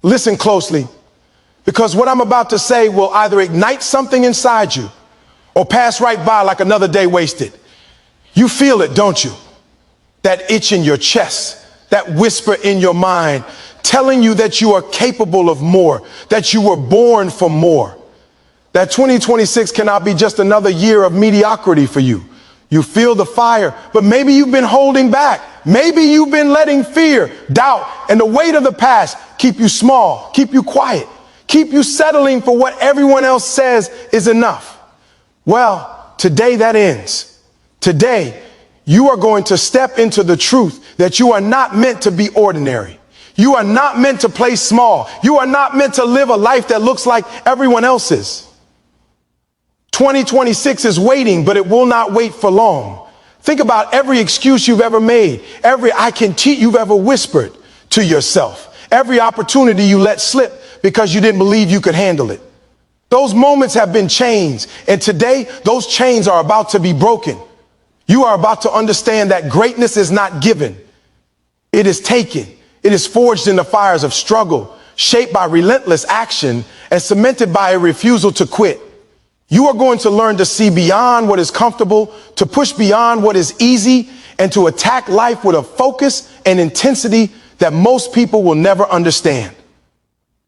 Listen closely, because what I'm about to say will either ignite something inside you or pass right by like another day wasted. You feel it, don't you? That itch in your chest, that whisper in your mind, telling you that you are capable of more, that you were born for more, that 2026 cannot be just another year of mediocrity for you. You feel the fire, but maybe you've been holding back. Maybe you've been letting fear, doubt, and the weight of the past keep you small, keep you quiet, keep you settling for what everyone else says is enough. Well, today that ends. Today, you are going to step into the truth that you are not meant to be ordinary. You are not meant to play small. You are not meant to live a life that looks like everyone else's. 2026 is waiting, but it will not wait for long. Think about every excuse you've ever made, every I can cheat you've ever whispered to yourself, every opportunity you let slip because you didn't believe you could handle it. Those moments have been chains, and today those chains are about to be broken. You are about to understand that greatness is not given. It is taken. It is forged in the fires of struggle, shaped by relentless action, and cemented by a refusal to quit. You are going to learn to see beyond what is comfortable, to push beyond what is easy, and to attack life with a focus and intensity that most people will never understand.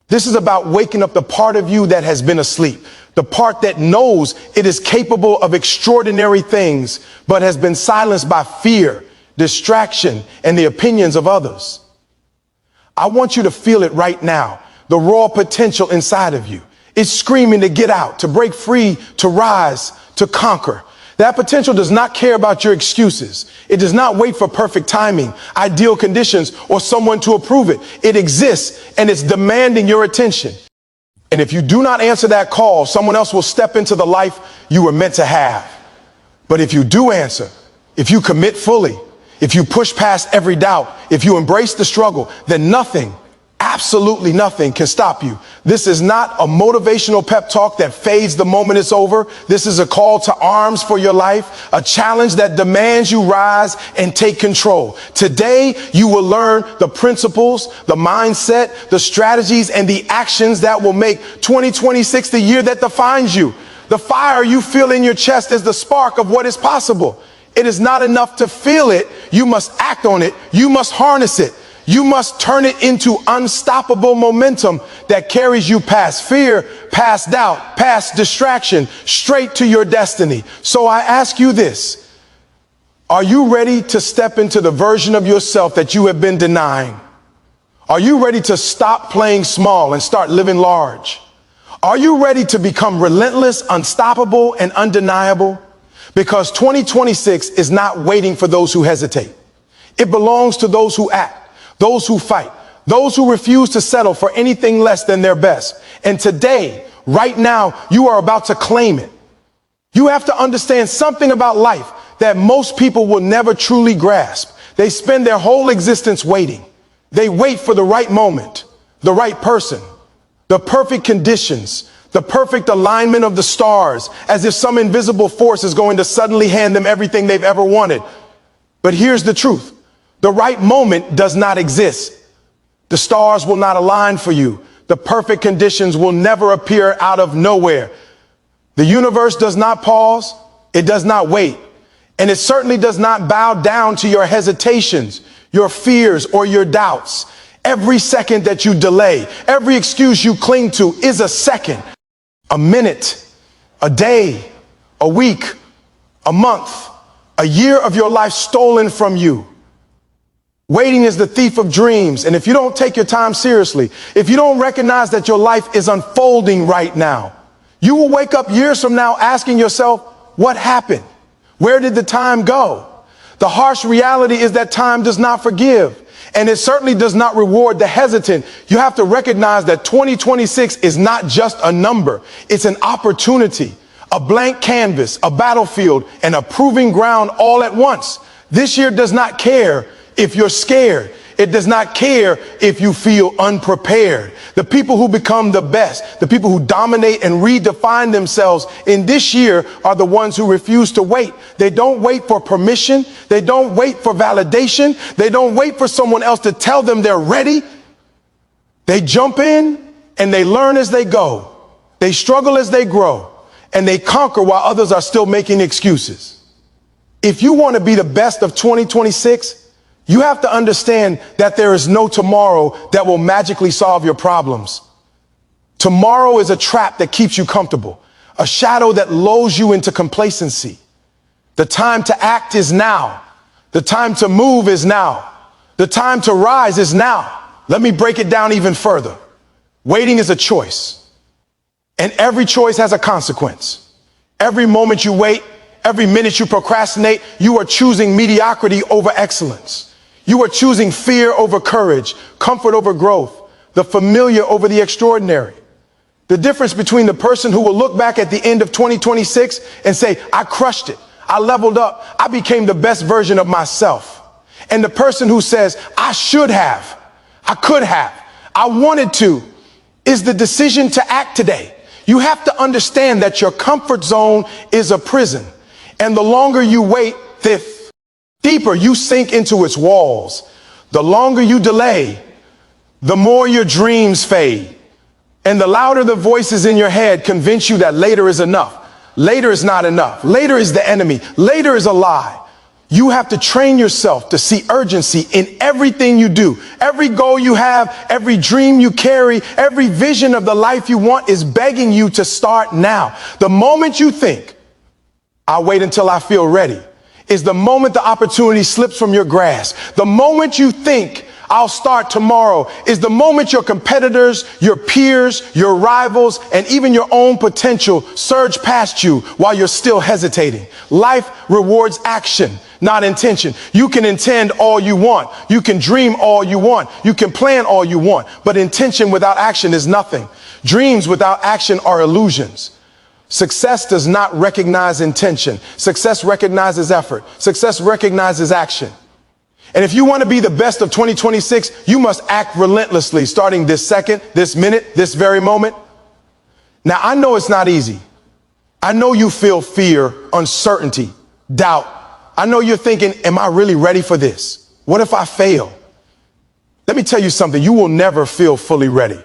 This is about waking up the part of you that has been asleep, the part that knows it is capable of extraordinary things, but has been silenced by fear, distraction, and the opinions of others. I want you to feel it right now, the raw potential inside of you. It's screaming to get out, to break free, to rise, to conquer. That potential does not care about your excuses. It does not wait for perfect timing, ideal conditions, or someone to approve it. It exists, and it's demanding your attention. And if you do not answer that call, someone else will step into the life you were meant to have. But if you do answer, if you commit fully, if you push past every doubt, if you embrace the struggle, then nothing, absolutely nothing can stop you. This is not a motivational pep talk that fades the moment it's over. This is a call to arms for your life, a challenge that demands you rise and take control. Today, you will learn the principles, the mindset, the strategies, and the actions that will make 2026 the year that defines you. The fire you feel in your chest is the spark of what is possible. It is not enough to feel it. You must act on it. You must harness it. You must turn it into unstoppable momentum that carries you past fear, past doubt, past distraction, straight to your destiny. So I ask you this: are you ready to step into the version of yourself that you have been denying? Are you ready to stop playing small and start living large? Are you ready to become relentless, unstoppable, and undeniable? Because 2026 is not waiting for those who hesitate. It belongs to those who act, those who fight, those who refuse to settle for anything less than their best. And today, right now, you are about to claim it. You have to understand something about life that most people will never truly grasp. They spend their whole existence waiting. They wait for the right moment, the right person, the perfect conditions, the perfect alignment of the stars, as if some invisible force is going to suddenly hand them everything they've ever wanted. But here's the truth. The right moment does not exist. The stars will not align for you. The perfect conditions will never appear out of nowhere. The universe does not pause. It does not wait. And it certainly does not bow down to your hesitations, your fears, or your doubts. Every second that you delay, every excuse you cling to is a second, a minute, a day, a week, a month, a year of your life stolen from you. Waiting is the thief of dreams. And if you don't take your time seriously, if you don't recognize that your life is unfolding right now, you will wake up years from now asking yourself, what happened? Where did the time go? The harsh reality is that time does not forgive. And it certainly does not reward the hesitant. You have to recognize that 2026 is not just a number. It's an opportunity, a blank canvas, a battlefield, and a proving ground all at once. This year does not care if you're scared. It does not care if you feel unprepared. The people who become the best, the people who dominate and redefine themselves in this year are the ones who refuse to wait. They don't wait for permission. They don't wait for validation. They don't wait for someone else to tell them they're ready. They jump in and they learn as they go. They struggle as they grow, and they conquer while others are still making excuses. If you want to be the best of 2026, you have to understand that there is no tomorrow that will magically solve your problems. Tomorrow is a trap that keeps you comfortable, a shadow that lulls you into complacency. The time to act is now. The time to move is now. The time to rise is now. Let me break it down even further. Waiting is a choice. And every choice has a consequence. Every moment you wait, every minute you procrastinate, you are choosing mediocrity over excellence. You are choosing fear over courage, comfort over growth, the familiar over the extraordinary. The difference between the person who will look back at the end of 2026 and say, I crushed it, I leveled up, I became the best version of myself, and the person who says, I should have, I could have, I wanted to, is the decision to act today. You have to understand that your comfort zone is a prison, and the longer you wait, the deeper you sink into its walls. The longer you delay, the more your dreams fade, and the louder the voices in your head convince you that later is enough. Later is not enough. Later is the enemy. Later is a lie. You have to train yourself to see urgency in everything you do. Every goal you have, every dream you carry, every vision of the life you want is begging you to start now. The moment you think, I'll wait until I feel ready, is the moment the opportunity slips from your grasp. The moment you think, I'll start tomorrow, is the moment your competitors, your peers, your rivals, and even your own potential surge past you while you're still hesitating. Life rewards action, not intention. You can intend all you want. You can dream all you want. You can plan all you want. But intention without action is nothing. Dreams without action are illusions. Success does not recognize intention. Success recognizes effort. Success recognizes action. And if you want to be the best of 2026, you must act relentlessly, starting this second, this minute, this very moment. Now, I know it's not easy. I know you feel fear, uncertainty, doubt. I know you're thinking, am I really ready for this? What if I fail? Let me tell you something. You will never feel fully ready.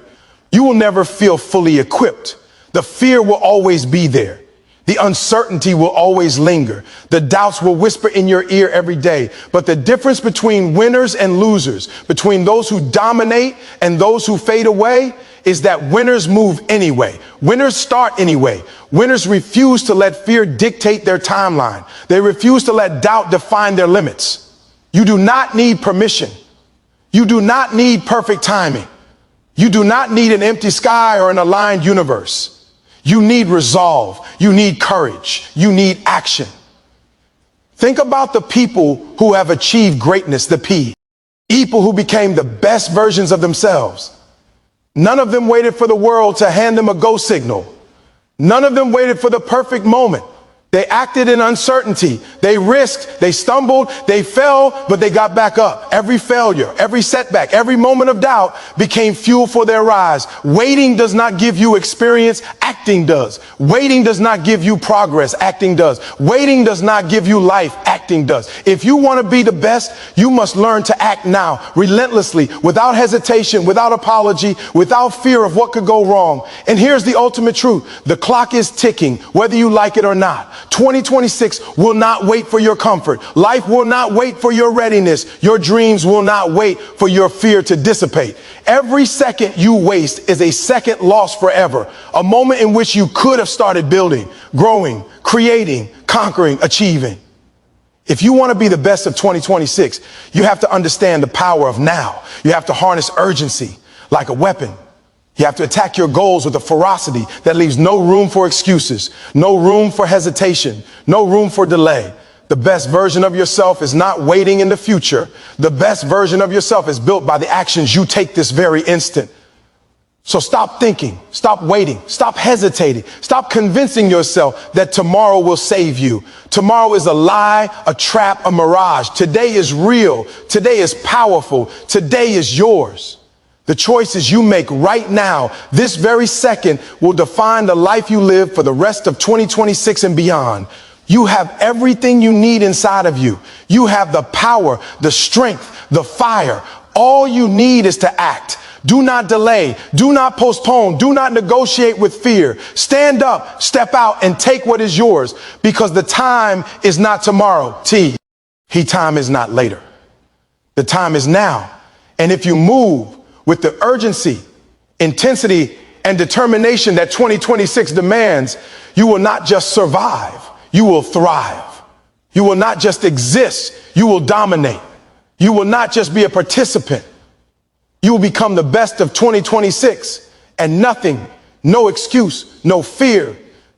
You will never feel fully equipped. The fear will always be there. The uncertainty will always linger. The doubts will whisper in your ear every day. But the difference between winners and losers, between those who dominate and those who fade away, is that winners move anyway. Winners start anyway. Winners refuse to let fear dictate their timeline. They refuse to let doubt define their limits. You do not need permission. You do not need perfect timing. You do not need an empty sky or an aligned universe. You need resolve. You need courage. You need action. Think about the people who have achieved greatness, the P. People who became the best versions of themselves. None of them waited for the world to hand them a go signal. None of them waited for the perfect moment. They acted in uncertainty. They risked, they stumbled, they fell, but they got back up. Every failure, every setback, every moment of doubt became fuel for their rise. Waiting does not give you experience, acting does. Waiting does not give you progress, acting does. Waiting does not give you life, acting does. If you want to be the best, you must learn to act now, relentlessly, without hesitation, without apology, without fear of what could go wrong. And here's the ultimate truth. The clock is ticking, whether you like it or not. 2026 will not wait for your comfort. Life will not wait for your readiness. Your dreams will not wait for your fear to dissipate. Every second you waste is a second lost forever. A moment in which you could have started building, growing, creating, conquering, achieving. If you want to be the best of 2026, you have to understand the power of now. You have to harness urgency like a weapon. You have to attack your goals with a ferocity that leaves no room for excuses, no room for hesitation, no room for delay. The best version of yourself is not waiting in the future. The best version of yourself is built by the actions you take this very instant. So stop thinking, stop waiting, stop hesitating, stop convincing yourself that tomorrow will save you. Tomorrow is a lie, a trap, a mirage. Today is real. Today is powerful. Today is yours. The choices you make right now, this very second, will define the life you live for the rest of 2026 and beyond. You have everything you need inside of you. You have the power, the strength, the fire. All you need is to act. Do not delay. Do not postpone. Do not negotiate with fear. Stand up, step out, and take what is yours, because the time is not tomorrow. Time is not later. The time is now. And if you move with the urgency, intensity, and determination that 2026 demands, you will not just survive, you will thrive. You will not just exist, you will dominate. You will not just be a participant. You will become the best of 2026, and nothing, no excuse, no fear,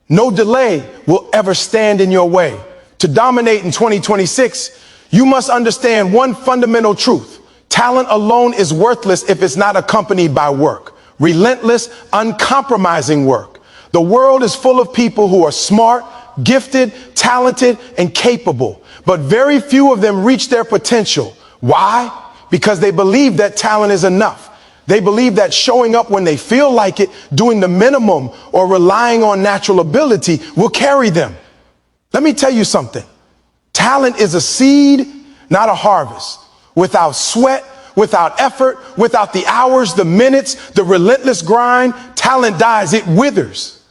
no delay will ever stand in your way. To dominate in 2026, you must understand one fundamental truth. Talent alone is worthless if it's not accompanied by work. Relentless, uncompromising work. The world is full of people who are smart, gifted, talented, and capable, but very few of them reach their potential. Why? Because they believe that talent is enough. They believe that showing up when they feel like it, doing the minimum, or relying on natural ability will carry them. Let me tell you something. Talent is a seed, not a harvest. Without sweat, without effort, without the hours, the minutes, the relentless grind, talent dies, it withers.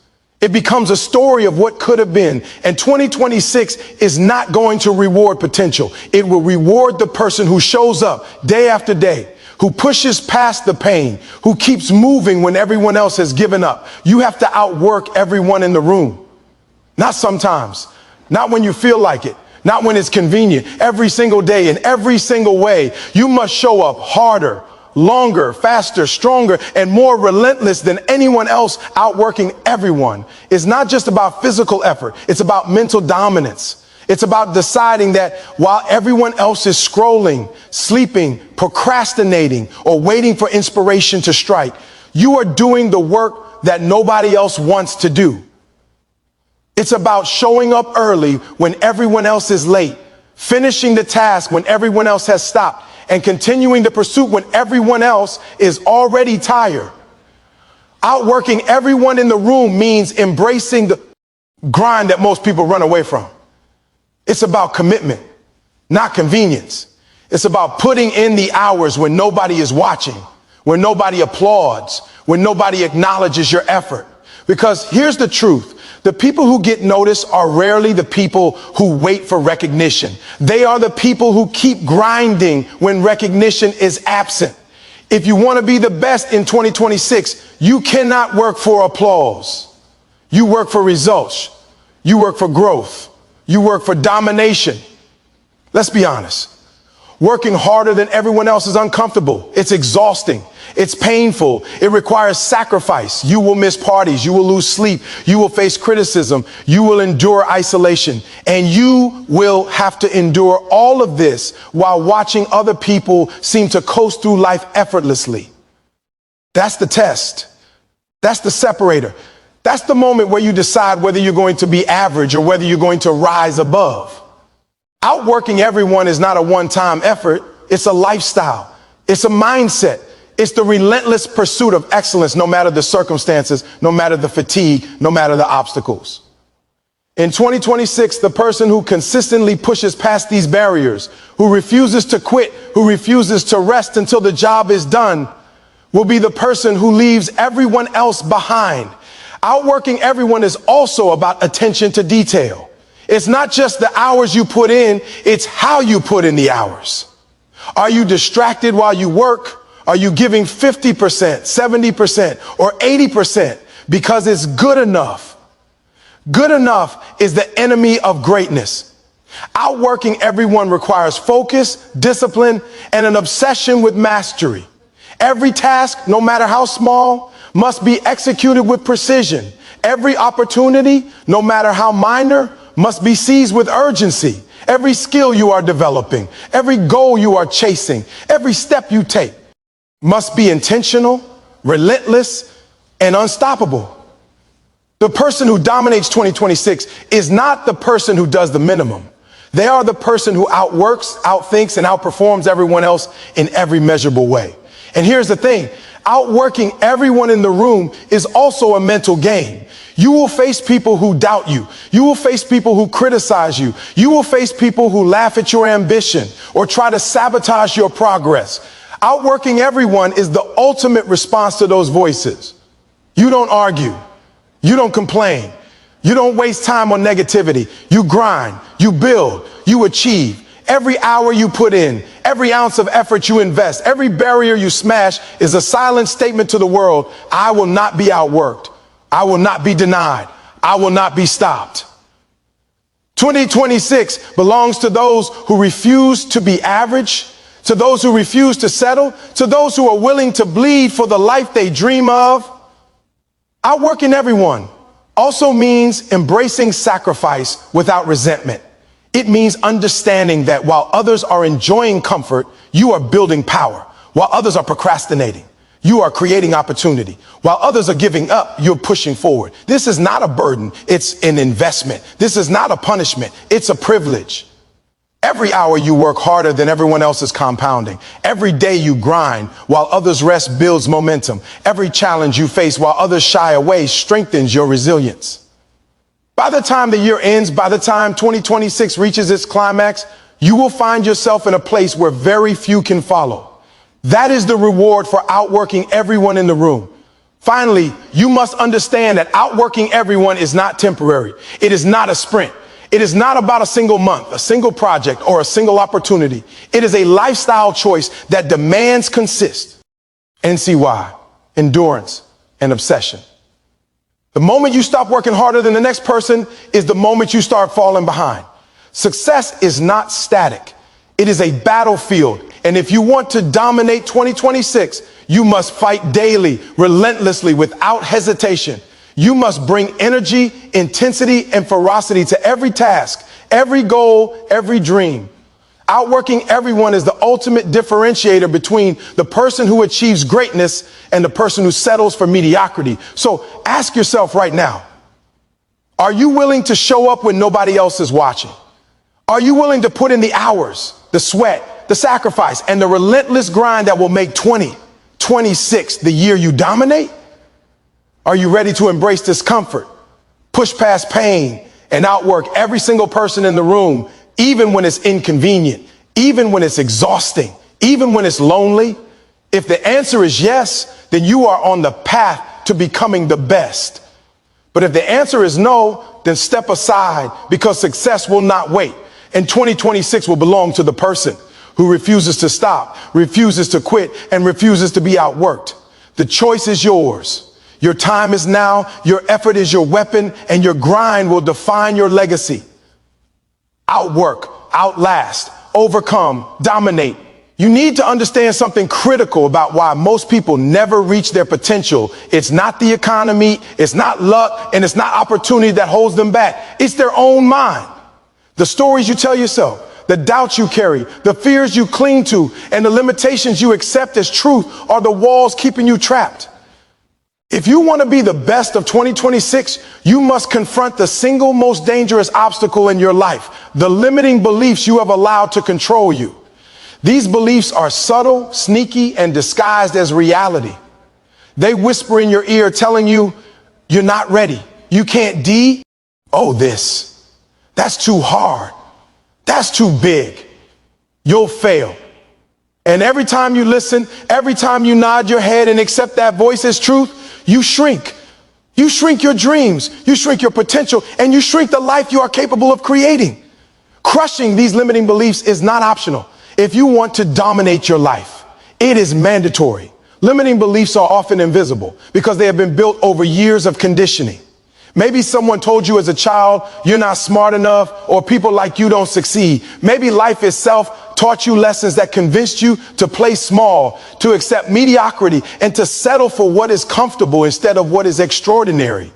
It becomes a story of what could have been. And 2026 is not going to reward potential. It will reward the person who shows up day after day, who pushes past the pain, who keeps moving when everyone else has given up. You have to outwork everyone in the room. Not sometimes, not when you feel like it, not when it's convenient. Every single day, in every single way, you must show up harder, longer, faster, stronger, and more relentless than anyone else, outworking everyone. It's not just about physical effort. It's about mental dominance. It's about deciding that while everyone else is scrolling, sleeping, procrastinating, or waiting for inspiration to strike, you are doing the work that nobody else wants to do. It's about showing up early when everyone else is late, finishing the task when everyone else has stopped, and continuing the pursuit when everyone else is already tired. Outworking everyone in the room means embracing the grind that most people run away from. It's about commitment, not convenience. It's about putting in the hours when nobody is watching, when nobody applauds, when nobody acknowledges your effort. Because here's the truth. The people who get noticed are rarely the people who wait for recognition. They are the people who keep grinding when recognition is absent. If you want to be the best in 2026, you cannot work for applause. You work for results. You work for growth. You work for domination. Let's be honest. Working harder than everyone else is uncomfortable. It's exhausting. It's painful. It requires sacrifice. You will miss parties. You will lose sleep. You will face criticism. You will endure isolation. And you will have to endure all of this while watching other people seem to coast through life effortlessly. That's the test. That's the separator. That's the moment where you decide whether you're going to be average or whether you're going to rise above. Outworking everyone is not a one-time effort. It's a lifestyle. It's a mindset. It's the relentless pursuit of excellence, no matter the circumstances, no matter the fatigue, no matter the obstacles. In 2026, the person who consistently pushes past these barriers, who refuses to quit, who refuses to rest until the job is done, will be the person who leaves everyone else behind. Outworking everyone is also about attention to detail. It's not just the hours you put in, it's how you put in the hours. Are you distracted while you work? Are you giving 50%, 70%, or 80% because it's good enough? Good enough is the enemy of greatness. Outworking everyone requires focus, discipline, and an obsession with mastery. Every task, no matter how small, must be executed with precision. Every opportunity, no matter how minor, must be seized with urgency. Every skill you are developing, every goal you are chasing, every step you take must be intentional, relentless, and unstoppable. The person who dominates 2026 is not the person who does the minimum. They are the person who outworks, outthinks, and outperforms everyone else in every measurable way. And here's the thing, outworking everyone in the room is also a mental game. You will face people who doubt you. You will face people who criticize you. You will face people who laugh at your ambition or try to sabotage your progress. Outworking everyone is the ultimate response to those voices. You don't argue. You don't complain. You don't waste time on negativity. You grind, you build, you achieve. Every hour you put in, every ounce of effort you invest, every barrier you smash is a silent statement to the world: I will not be outworked. I will not be denied. I will not be stopped. 2026 belongs to those who refuse to be average, to those who refuse to settle, to those who are willing to bleed for the life they dream of. Outworking everyone also means embracing sacrifice without resentment. It means understanding that while others are enjoying comfort, you are building power. While others are procrastinating, you are creating opportunity. While others are giving up, you're pushing forward. This is not a burden. It's an investment. This is not a punishment. It's a privilege. Every hour you work harder than everyone else is compounding. Every day you grind while others rest builds momentum. Every challenge you face while others shy away strengthens your resilience. By the time the year ends, by the time 2026 reaches its climax, you will find yourself in a place where very few can follow. That is the reward for outworking everyone in the room. Finally, you must understand that outworking everyone is not temporary. It is not a sprint. It is not about a single month, a single project, or a single opportunity. It is a lifestyle choice that demands NCY, endurance, and obsession. The moment you stop working harder than the next person is the moment you start falling behind. Success is not static. It is a battlefield. And if you want to dominate 2026, you must fight daily, relentlessly, without hesitation. You must bring energy, intensity, and ferocity to every task, every goal, every dream. Outworking everyone is the ultimate differentiator between the person who achieves greatness and the person who settles for mediocrity. So ask yourself right now, are you willing to show up when nobody else is watching? Are you willing to put in the hours, the sweat, the sacrifice, and the relentless grind that will make 2026 the year you dominate? Are you ready to embrace discomfort, push past pain, and outwork every single person in the room, even when it's inconvenient, even when it's exhausting, even when it's lonely? If the answer is yes, then you are on the path to becoming the best. But if the answer is no, then step aside, because success will not wait. And 2026 will belong to the person who refuses to stop, refuses to quit, and refuses to be outworked. The choice is yours. Your time is now, your effort is your weapon, and your grind will define your legacy. Outwork, outlast, overcome, dominate. You need to understand something critical about why most people never reach their potential. It's not the economy, it's not luck, and it's not opportunity that holds them back. It's their own mind. The stories you tell yourself, the doubts you carry, the fears you cling to, and the limitations you accept as truth are the walls keeping you trapped. If you want to be the best of 2026, you must confront the single most dangerous obstacle in your life, the limiting beliefs you have allowed to control you. These beliefs are subtle, sneaky, and disguised as reality. They whisper in your ear telling you, you're not ready. You can't this. That's too hard. That's too big. You'll fail. And every time you listen, every time you nod your head and accept that voice as truth, you shrink. You shrink your dreams, you shrink your potential, and you shrink the life you are capable of creating. Crushing these limiting beliefs is not optional. If you want to dominate your life, it is mandatory. Limiting beliefs are often invisible because they have been built over years of conditioning. Maybe someone told you as a child you're not smart enough, or people like you don't succeed. Maybe life itself taught you lessons that convinced you to play small, to accept mediocrity, and to settle for what is comfortable instead of what is extraordinary.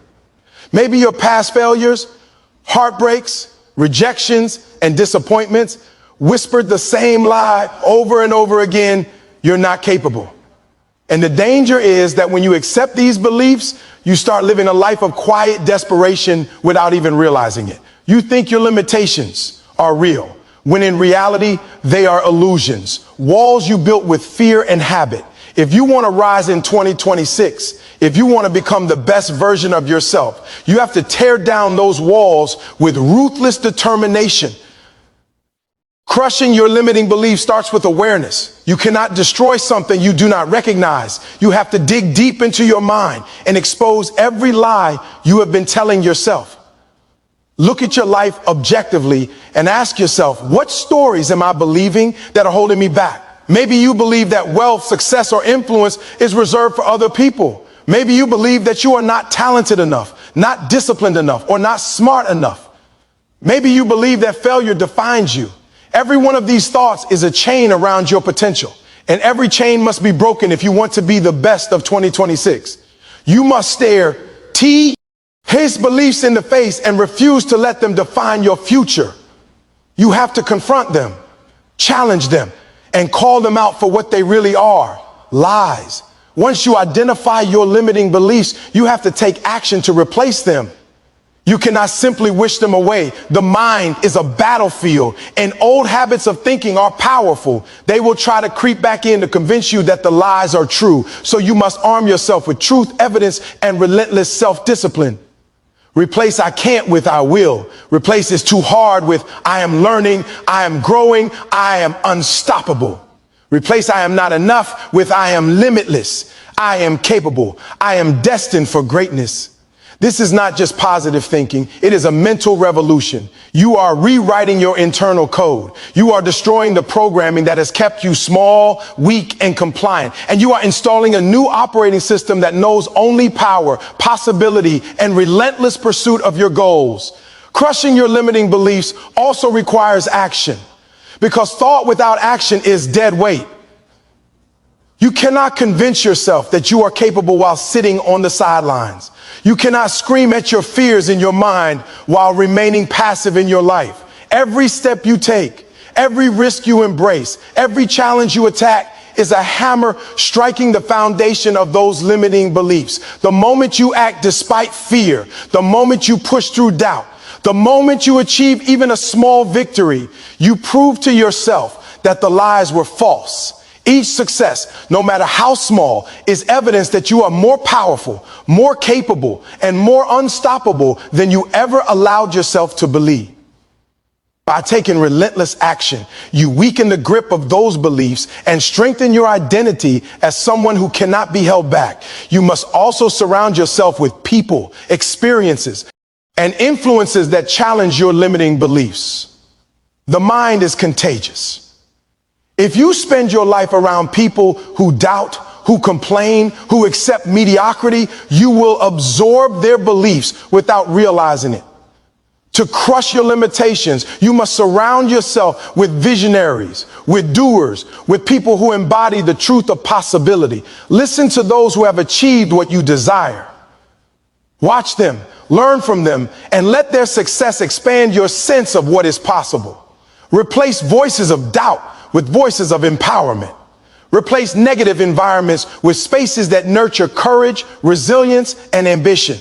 Maybe your past failures, heartbreaks, rejections, and disappointments whispered the same lie over and over again: you're not capable. And the danger is that when you accept these beliefs, you start living a life of quiet desperation without even realizing it. You think your limitations are real, when in reality, they are illusions, walls you built with fear and habit. If you want to rise in 2026, if you want to become the best version of yourself, you have to tear down those walls with ruthless determination. Crushing your limiting belief starts with awareness. You cannot destroy something you do not recognize. You have to dig deep into your mind and expose every lie you have been telling yourself. Look at your life objectively and ask yourself, what stories am I believing that are holding me back? Maybe you believe that wealth, success, or influence is reserved for other people. Maybe you believe that you are not talented enough, not disciplined enough, or not smart enough. Maybe you believe that failure defines you. Every one of these thoughts is a chain around your potential, and every chain must be broken if you want to be the best of 2026. You must stare his beliefs in the face and refuse to let them define your future. You have to confront them, challenge them, and call them out for what they really are: lies. Once you identify your limiting beliefs, you have to take action to replace them. You cannot simply wish them away. The mind is a battlefield, and old habits of thinking are powerful. They will try to creep back in to convince you that the lies are true. So you must arm yourself with truth, evidence, and relentless self-discipline. Replace "I can't" with "I will." Replace "it's too hard" with "I am learning, I am growing, I am unstoppable." Replace "I am not enough" with "I am limitless, I am capable, I am destined for greatness." This is not just positive thinking. It is a mental revolution. You are rewriting your internal code. You are destroying the programming that has kept you small, weak, and compliant. And you are installing a new operating system that knows only power, possibility, and relentless pursuit of your goals. Crushing your limiting beliefs also requires action, because thought without action is dead weight. You cannot convince yourself that you are capable while sitting on the sidelines. You cannot scream at your fears in your mind while remaining passive in your life. Every step you take, every risk you embrace, every challenge you attack is a hammer striking the foundation of those limiting beliefs. The moment you act despite fear, the moment you push through doubt, the moment you achieve even a small victory, you prove to yourself that the lies were false. Each success, no matter how small, is evidence that you are more powerful, more capable, and more unstoppable than you ever allowed yourself to believe. By taking relentless action, you weaken the grip of those beliefs and strengthen your identity as someone who cannot be held back. You must also surround yourself with people, experiences, and influences that challenge your limiting beliefs. The mind is contagious. If you spend your life around people who doubt, who complain, who accept mediocrity, you will absorb their beliefs without realizing it. To crush your limitations, you must surround yourself with visionaries, with doers, with people who embody the truth of possibility. Listen to those who have achieved what you desire. Watch them, learn from them, and let their success expand your sense of what is possible. Replace voices of doubt with voices of empowerment. Replace negative environments with spaces that nurture courage, resilience, and ambition.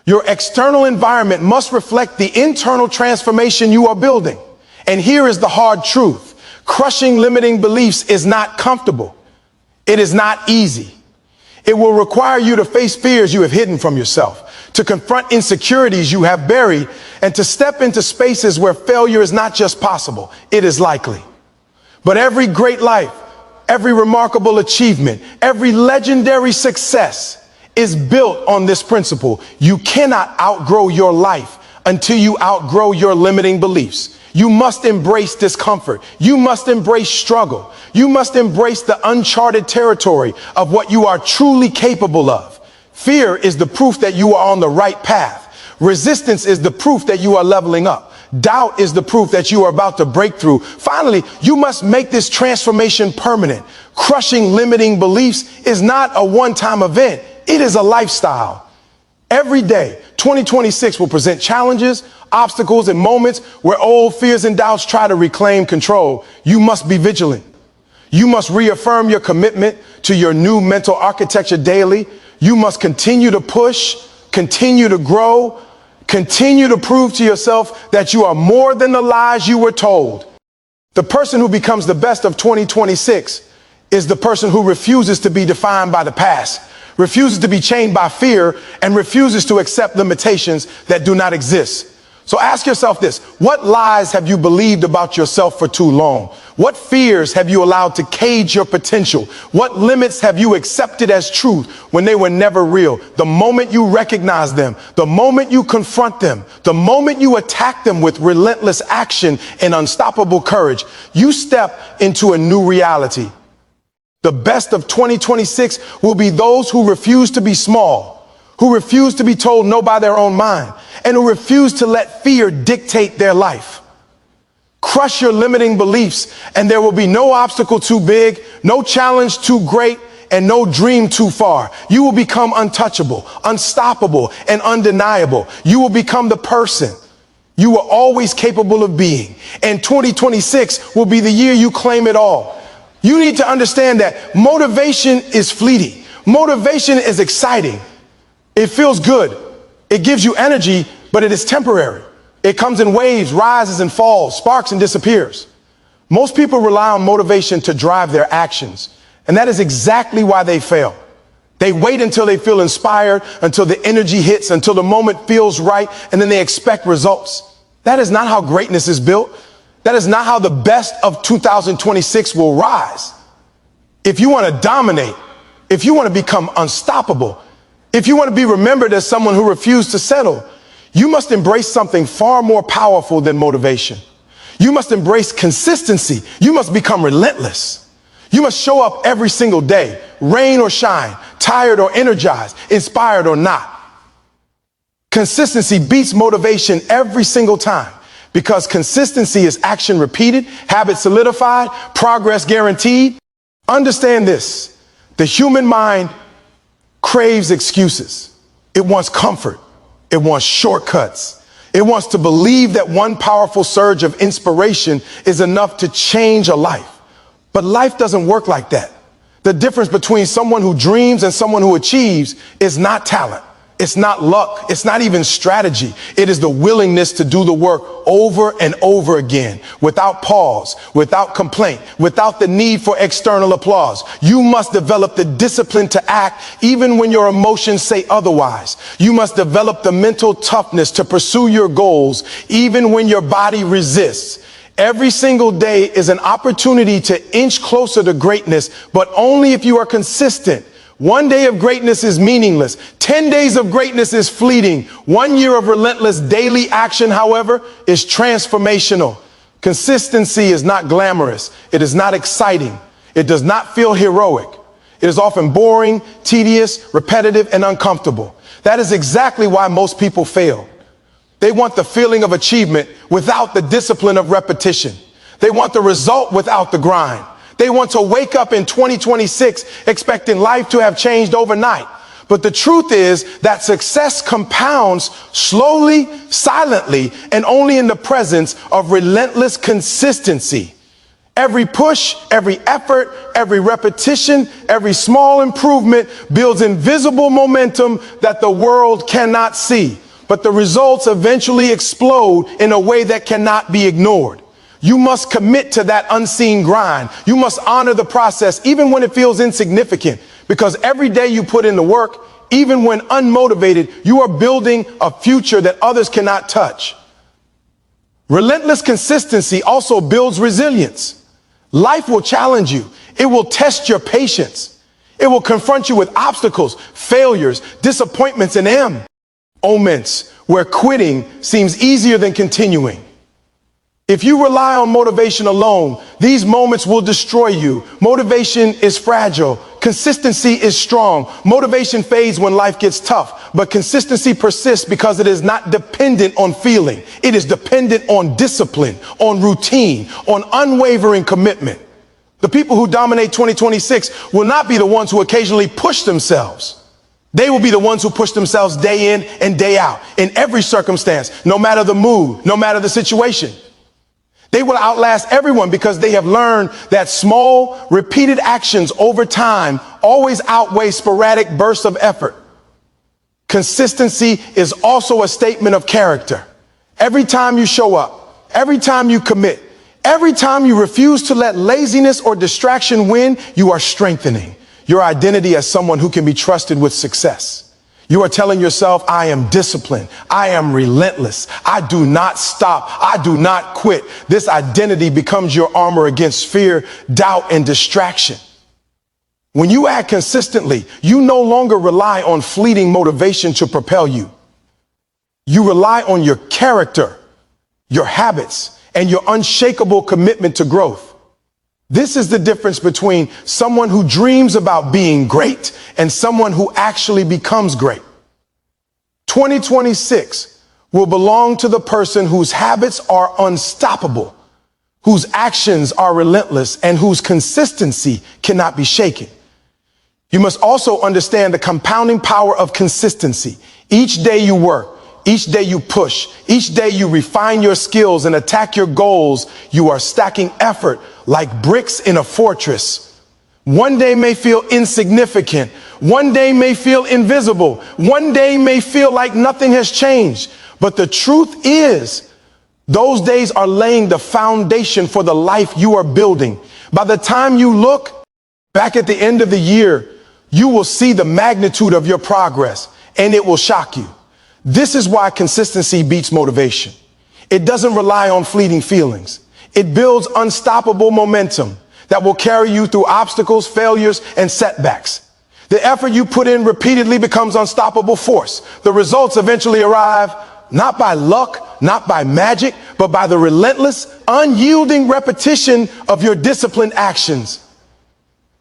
Your external environment must reflect the internal transformation you are building. And here is the hard truth. Crushing limiting beliefs is not comfortable. It is not easy. It will require you to face fears you have hidden from yourself, to confront insecurities you have buried, and to step into spaces where failure is not just possible, it is likely. But every great life, every remarkable achievement, every legendary success is built on this principle. You cannot outgrow your life until you outgrow your limiting beliefs. You must embrace discomfort. You must embrace struggle. You must embrace the uncharted territory of what you are truly capable of. Fear is the proof that you are on the right path. Resistance is the proof that you are leveling up. Doubt is the proof that you are about to break through. Finally, you must make this transformation permanent. Crushing limiting beliefs is not a one-time event. It is a lifestyle. Every day, 2026 will present challenges, obstacles, and moments where old fears and doubts try to reclaim control. You must be vigilant. You must reaffirm your commitment to your new mental architecture daily. You must continue to push, continue to grow, continue to prove to yourself that you are more than the lies you were told. The person who becomes the best of 2026 is the person who refuses to be defined by the past, refuses to be chained by fear, and refuses to accept limitations that do not exist. So ask yourself this: what lies have you believed about yourself for too long? What fears have you allowed to cage your potential? What limits have you accepted as truth when they were never real? The moment you recognize them, the moment you confront them, the moment you attack them with relentless action and unstoppable courage, you step into a new reality. The best of 2026 will be those who refuse to be small, who refuse to be told no by their own mind, and who refuse to let fear dictate their life. Crush your limiting beliefs, and there will be no obstacle too big, no challenge too great, and no dream too far. You will become untouchable, unstoppable, and undeniable. You will become the person you were always capable of being. And 2026 will be the year you claim it all. You need to understand that motivation is fleeting. Motivation is exciting. It feels good. It gives you energy, but it is temporary. It comes in waves, rises and falls, sparks and disappears. Most people rely on motivation to drive their actions, and that is exactly why they fail. They wait until they feel inspired, until the energy hits, until the moment feels right, and then they expect results. That is not how greatness is built. That is not how the best of 2026 will rise. If you want to dominate, if you want to become unstoppable, if you want to be remembered as someone who refused to settle, you must embrace something far more powerful than motivation. You must embrace consistency. You must become relentless. You must show up every single day, rain or shine, tired or energized, inspired or not. Consistency beats motivation every single time, because consistency is action repeated, habit solidified, progress guaranteed. Understand this: the human mind craves excuses. It wants comfort. It wants shortcuts. It wants to believe that one powerful surge of inspiration is enough to change a life. But life doesn't work like that. The difference between someone who dreams and someone who achieves is not talent. It's not luck. It's not even strategy. It is the willingness to do the work over and over again, without pause, without complaint, without the need for external applause. You must develop the discipline to act even when your emotions say otherwise. You must develop the mental toughness to pursue your goals even when your body resists. Every single day is an opportunity to inch closer to greatness, but only if you are consistent. One day of greatness is meaningless. 10 days of greatness is fleeting. 1 year of relentless daily action, however, is transformational. Consistency is not glamorous. It is not exciting. It does not feel heroic. It is often boring, tedious, repetitive, and uncomfortable. That is exactly why most people fail. They want the feeling of achievement without the discipline of repetition. They want the result without the grind. They want to wake up in 2026 expecting life to have changed overnight. But the truth is that success compounds slowly, silently, and only in the presence of relentless consistency. Every push, every effort, every repetition, every small improvement builds invisible momentum that the world cannot see. But the results eventually explode in a way that cannot be ignored. You must commit to that unseen grind. You must honor the process even when it feels insignificant, because every day you put in the work, even when unmotivated, you are building a future that others cannot touch. Relentless consistency also builds resilience. Life will challenge you. It will test your patience. It will confront you with obstacles, failures, disappointments, and moments where quitting seems easier than continuing. If you rely on motivation alone, these moments will destroy you. Motivation is fragile. Consistency is strong. Motivation fades when life gets tough, but consistency persists because it is not dependent on feeling. It is dependent on discipline, on routine, on unwavering commitment. The people who dominate 2026 will not be the ones who occasionally push themselves. They will be the ones who push themselves day in and day out, in every circumstance, no matter the mood, no matter the situation. They will outlast everyone because they have learned that small, repeated actions over time always outweigh sporadic bursts of effort. Consistency is also a statement of character. Every time you show up, every time you commit, every time you refuse to let laziness or distraction win, you are strengthening your identity as someone who can be trusted with success. You are telling yourself, I am disciplined. I am relentless. I do not stop. I do not quit. This identity becomes your armor against fear, doubt, and distraction. When you act consistently, you no longer rely on fleeting motivation to propel you. You rely on your character, your habits, and your unshakable commitment to growth. This is the difference between someone who dreams about being great and someone who actually becomes great. 2026 will belong to the person whose habits are unstoppable, whose actions are relentless, and whose consistency cannot be shaken. You must also understand the compounding power of consistency. Each day you work, each day you push, each day you refine your skills and attack your goals, you are stacking effort like bricks in a fortress. One day may feel insignificant. One day may feel invisible. One day may feel like nothing has changed. But the truth is, those days are laying the foundation for the life you are building. By the time you look back at the end of the year, you will see the magnitude of your progress, and it will shock you. This is why consistency beats motivation. It doesn't rely on fleeting feelings. It builds unstoppable momentum that will carry you through obstacles, failures, and setbacks. The effort you put in repeatedly becomes unstoppable force. The results eventually arrive not by luck, not by magic, but by the relentless, unyielding repetition of your disciplined actions.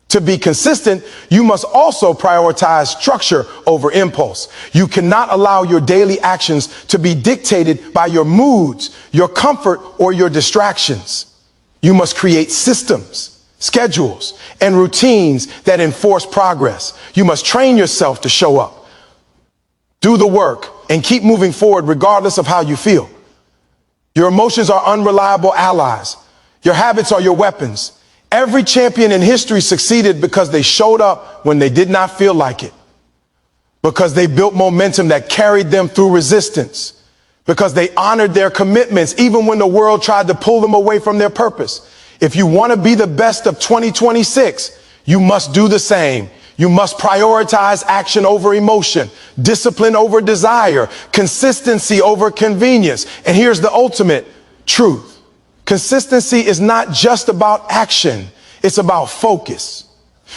To be consistent, you must also prioritize structure over impulse. You cannot allow your daily actions to be dictated by your moods, your comfort, or your distractions. You must create systems, schedules, and routines that enforce progress. You must train yourself to show up, do the work, and keep moving forward regardless of how you feel. Your emotions are unreliable allies. Your habits are your weapons. Every champion in history succeeded because they showed up when they did not feel like it, because they built momentum that carried them through resistance, because they honored their commitments even when the world tried to pull them away from their purpose. If you want to be the best of 2026, you must do the same. You must prioritize action over emotion, discipline over desire, consistency over convenience. And here's the ultimate truth. Consistency is not just about action. It's about focus.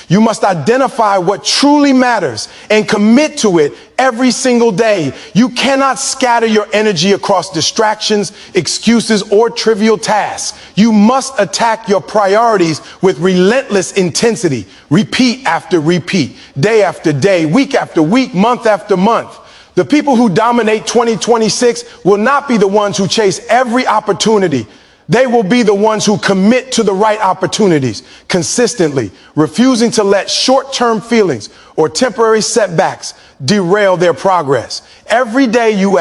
You must identify what truly matters and commit to it every single day. You cannot scatter your energy across distractions, excuses, or trivial tasks. You must attack your priorities with relentless intensity, repeat after repeat, day after day, week after week, month after month. The people who dominate 2026 will not be the ones who chase every opportunity. They will be the ones who commit to the right opportunities consistently, refusing to let short-term feelings or temporary setbacks derail their progress. Every day you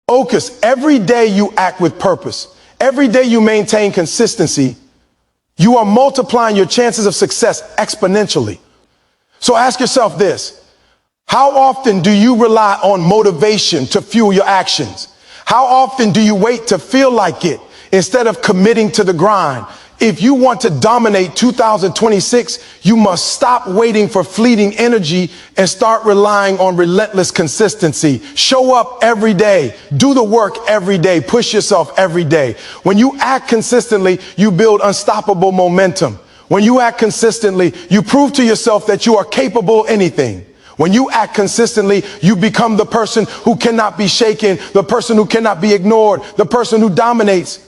focus, every day you act with purpose, every day you maintain consistency, you are multiplying your chances of success exponentially. So ask yourself this: how often do you rely on motivation to fuel your actions? How often do you wait to feel like it instead of committing to the grind? If you want to dominate 2026, you must stop waiting for fleeting energy and start relying on relentless consistency. Show up every day. Do the work every day. Push yourself every day. When you act consistently, you build unstoppable momentum. When you act consistently, you prove to yourself that you are capable of anything. When you act consistently, you become the person who cannot be shaken, the person who cannot be ignored, the person who dominates.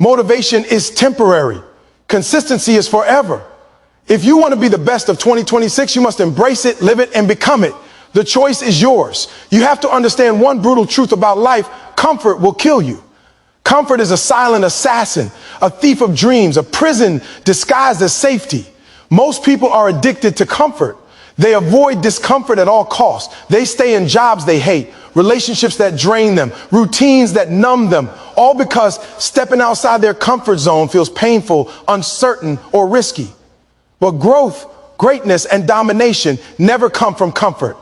Motivation is temporary. Consistency is forever. If you want to be the best of 2026, you must embrace it, live it, and become it. The choice is yours. You have to understand one brutal truth about life: comfort will kill you. Comfort is a silent assassin, a thief of dreams, a prison disguised as safety. Most people are addicted to comfort. They avoid discomfort at all costs. They stay in jobs they hate, relationships that drain them, routines that numb them, all because stepping outside their comfort zone feels painful, uncertain, or risky. But growth, greatness, and domination never come from comfort.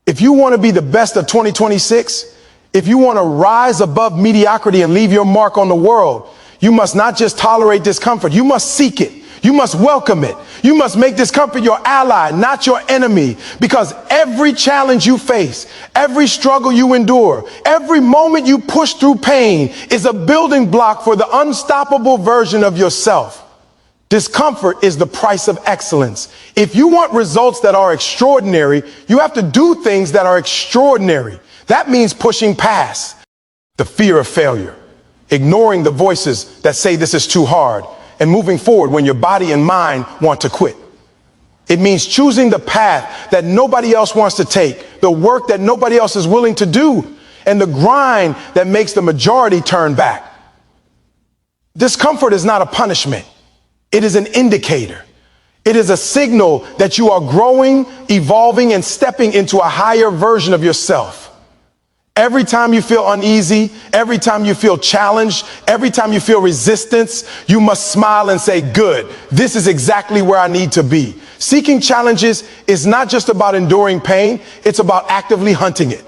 If you want to be the best of 2026, if you want to rise above mediocrity and leave your mark on the world, you must not just tolerate discomfort, you must seek it. You must welcome it. You must make discomfort your ally, not your enemy, because every challenge you face, every struggle you endure, every moment you push through pain is a building block for the unstoppable version of yourself. Discomfort is the price of excellence. If you want results that are extraordinary, you have to do things that are extraordinary. That means pushing past the fear of failure, ignoring the voices that say this is too hard, and moving forward when your body and mind want to quit. It means choosing the path that nobody else wants to take, the work that nobody else is willing to do, and the grind that makes the majority turn back. Discomfort is not a punishment. It is an indicator. It is a signal that you are growing, evolving, and stepping into a higher version of yourself. Every time you feel uneasy, every time you feel challenged, every time you feel resistance, you must smile and say, good, this is exactly where I need to be. Seeking challenges is not just about enduring pain, it's about actively hunting it.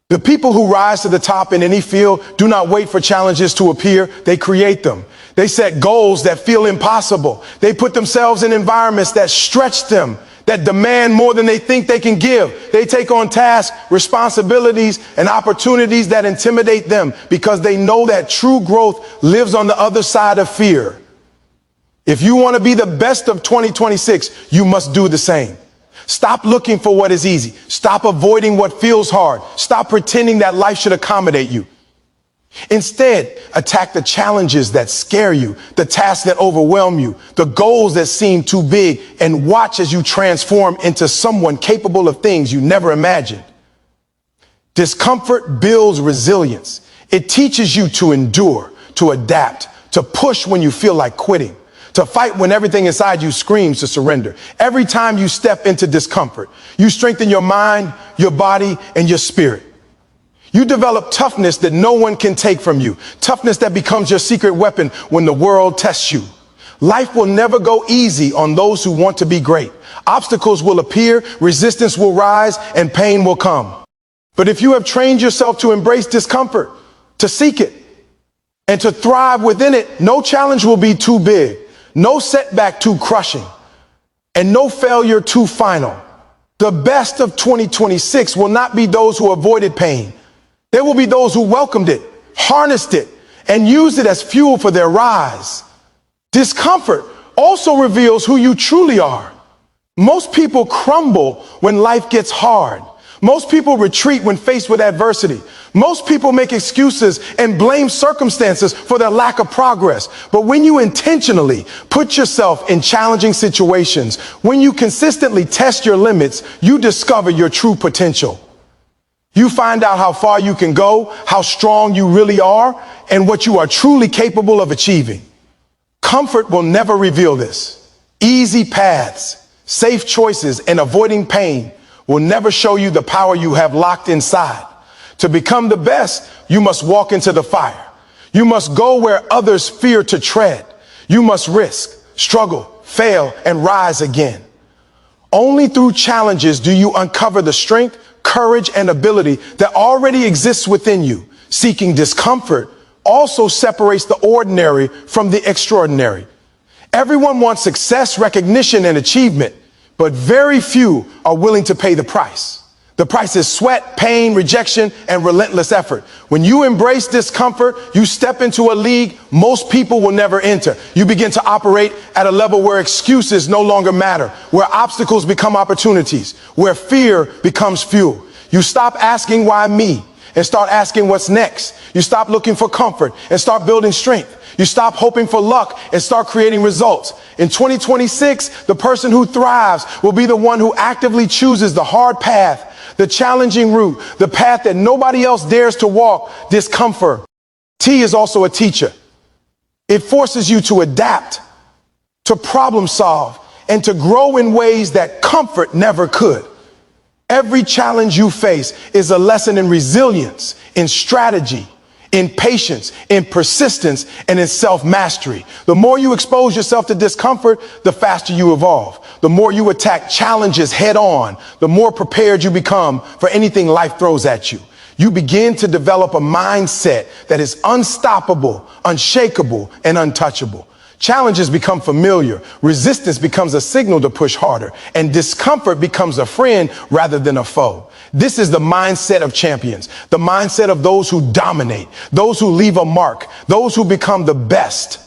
The people who rise to the top in any field do not wait for challenges to appear, they create them. They set goals that feel impossible. They put themselves in environments that stretch them, that demand more than they think they can give. They take on tasks, responsibilities, and opportunities that intimidate them because they know that true growth lives on the other side of fear. If you want to be the best of 2026, you must do the same. Stop looking for what is easy. Stop avoiding what feels hard. Stop pretending that life should accommodate you. Instead, attack the challenges that scare you, the tasks that overwhelm you, the goals that seem too big, and watch as you transform into someone capable of things you never imagined. Discomfort builds resilience. It teaches you to endure, to adapt, to push when you feel like quitting, to fight when everything inside you screams to surrender. Every time you step into discomfort, you strengthen your mind, your body, and your spirit. You develop toughness that no one can take from you. Toughness that becomes your secret weapon when the world tests you. Life will never go easy on those who want to be great. Obstacles will appear, resistance will rise, and pain will come. But if you have trained yourself to embrace discomfort, to seek it, and to thrive within it, no challenge will be too big, no setback too crushing, and no failure too final. The best of 2026 will not be those who avoided pain. There will be those who welcomed it, harnessed it, and used it as fuel for their rise. Discomfort also reveals who you truly are. Most people crumble when life gets hard. Most people retreat when faced with adversity. Most people make excuses and blame circumstances for their lack of progress. But when you intentionally put yourself in challenging situations, when you consistently test your limits, you discover your true potential. You find out how far you can go, how strong you really are, and what you are truly capable of achieving. Comfort will never reveal this. Easy paths, safe choices, and avoiding pain will never show you the power you have locked inside. To become the best, you must walk into the fire. You must go where others fear to tread. You must risk, struggle, fail, and rise again. Only through challenges do you uncover the strength, courage, and ability that already exists within you. Seeking discomfort also separates the ordinary from the extraordinary. Everyone wants success, recognition, and achievement, but very few are willing to pay the price. The price is sweat, pain, rejection, and relentless effort. When you embrace discomfort, you step into a league most people will never enter. You begin to operate at a level where excuses no longer matter, where obstacles become opportunities, where fear becomes fuel. You stop asking why me and start asking what's next. You stop looking for comfort and start building strength. You stop hoping for luck and start creating results. In 2026, the person who thrives will be the one who actively chooses the hard path, the challenging route, the path that nobody else dares to walk. Discomfort. T is also a teacher. It forces you to adapt, to problem solve, and to grow in ways that comfort never could. Every challenge you face is a lesson in resilience, in strategy, in patience, in persistence, and in self-mastery. The more you expose yourself to discomfort, the faster you evolve. The more you attack challenges head on, the more prepared you become for anything life throws at you. You begin to develop a mindset that is unstoppable, unshakable, and untouchable. Challenges become familiar. Resistance becomes a signal to push harder. And discomfort becomes a friend rather than a foe. This is the mindset of champions, the mindset of those who dominate, those who leave a mark, those who become the best.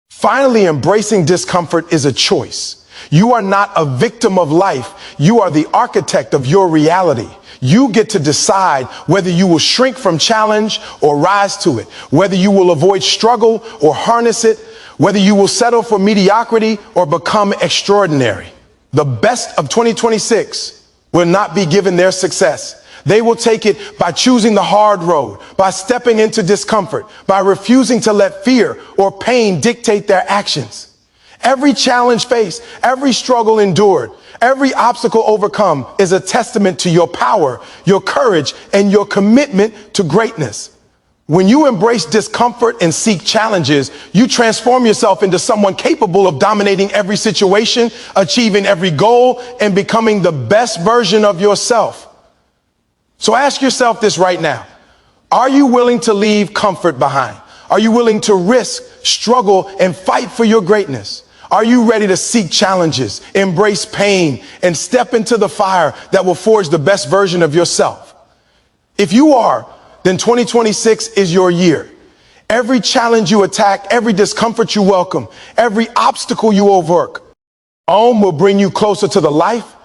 Finally, embracing discomfort is a choice. You are not a victim of life. You are the architect of your reality. You get to decide whether you will shrink from challenge or rise to it, whether you will avoid struggle or harness it, whether you will settle for mediocrity or become extraordinary. The best of 2026 will not be given their success. They will take it by choosing the hard road, by stepping into discomfort, by refusing to let fear or pain dictate their actions. Every challenge faced, every struggle endured, every obstacle overcome is a testament to your power, your courage, and your commitment to greatness. When you embrace discomfort and seek challenges, you transform yourself into someone capable of dominating every situation, achieving every goal, and becoming the best version of yourself. So ask yourself this right now. Are you willing to leave comfort behind? Are you willing to risk, struggle, and fight for your greatness? Are you ready to seek challenges, embrace pain, and step into the fire that will forge the best version of yourself? If you are, then 2026 is your year. Every challenge you attack, every discomfort you welcome, every obstacle you overcome will bring you closer to the life,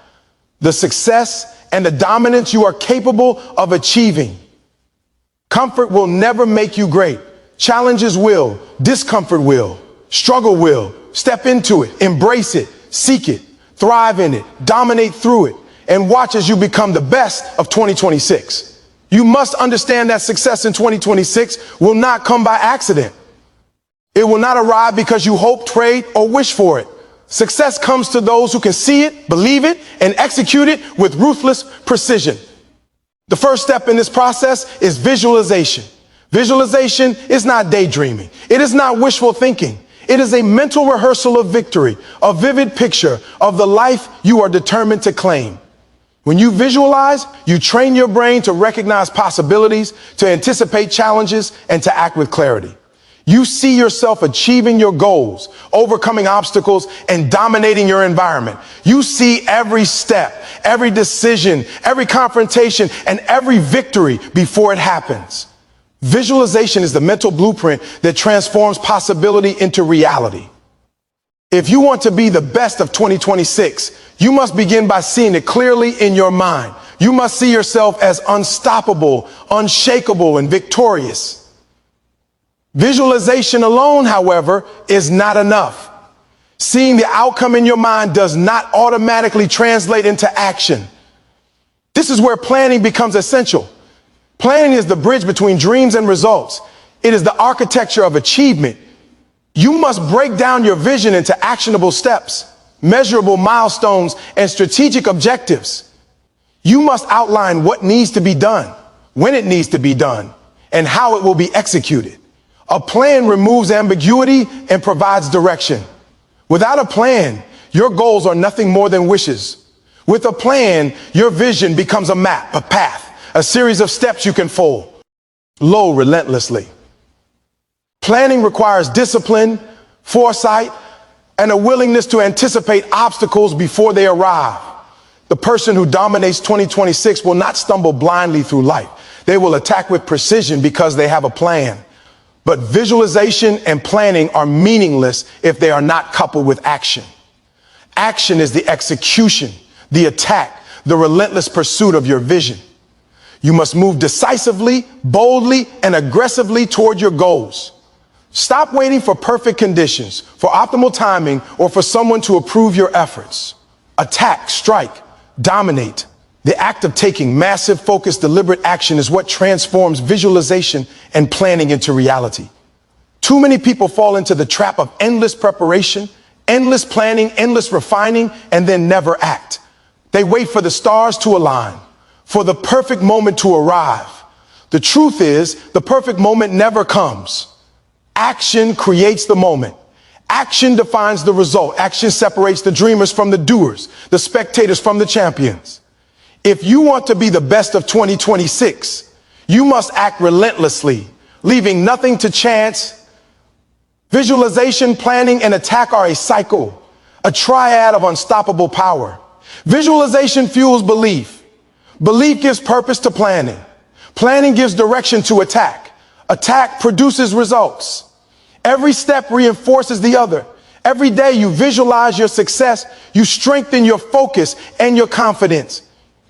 the success, and the dominance you are capable of achieving. Comfort will never make you great. Challenges will, discomfort will, struggle will. Step into it, embrace it, seek it, thrive in it, dominate through it, and watch as you become the best of 2026. You must understand that success in 2026 will not come by accident. It will not arrive because you hope, prayed, or wish for it. Success comes to those who can see it, believe it, and execute it with ruthless precision. The first step in this process is visualization. Visualization is not daydreaming. It is not wishful thinking. It is a mental rehearsal of victory, a vivid picture of the life you are determined to claim. When you visualize, you train your brain to recognize possibilities, to anticipate challenges, and to act with clarity. You see yourself achieving your goals, overcoming obstacles, and dominating your environment. You see every step, every decision, every confrontation, and every victory before it happens. Visualization is the mental blueprint that transforms possibility into reality. If you want to be the best of 2026, you must begin by seeing it clearly in your mind. You must see yourself as unstoppable, unshakable, and victorious. Visualization alone, however, is not enough. Seeing the outcome in your mind does not automatically translate into action. This is where planning becomes essential. Planning is the bridge between dreams and results. It is the architecture of achievement. You must break down your vision into actionable steps, measurable milestones, and strategic objectives. You must outline what needs to be done, when it needs to be done, and how it will be executed. A plan removes ambiguity and provides direction. Without a plan, your goals are nothing more than wishes. With a plan, your vision becomes a map, a path, a series of steps you can follow relentlessly. Planning requires discipline, foresight, and a willingness to anticipate obstacles before they arrive. The person who dominates 2026 will not stumble blindly through life. They will attack with precision because they have a plan. But visualization and planning are meaningless if they are not coupled with action. Action is the execution, the attack, the relentless pursuit of your vision. You must move decisively, boldly, and aggressively toward your goals. Stop waiting for perfect conditions, for optimal timing, or for someone to approve your efforts. Attack, strike, dominate. The act of taking massive, focused, deliberate action is what transforms visualization and planning into reality. Too many people fall into the trap of endless preparation, endless planning, endless refining, and then never act. They wait for the stars to align, for the perfect moment to arrive. The truth is, the perfect moment never comes. Action creates the moment. Action defines the result. Action separates the dreamers from the doers, the spectators from the champions. If you want to be the best of 2026, you must act relentlessly, leaving nothing to chance. Visualization, planning, and attack are a cycle, a triad of unstoppable power. Visualization fuels belief. Belief gives purpose to planning. Planning gives direction to attack. Attack produces results. Every step reinforces the other. Every day you visualize your success, you strengthen your focus and your confidence.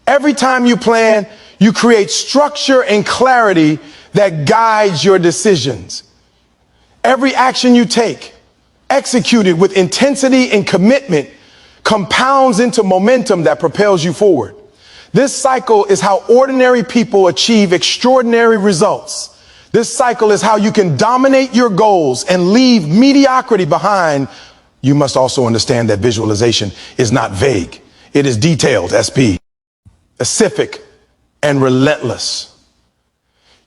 Every time you plan, you create structure and clarity that guides your decisions. Every action you take, executed with intensity and commitment, compounds into momentum that propels you forward. This cycle is how ordinary people achieve extraordinary results. This cycle is how you can dominate your goals and leave mediocrity behind. You must also understand that visualization is not vague. It is detailed, SP, specific, and relentless.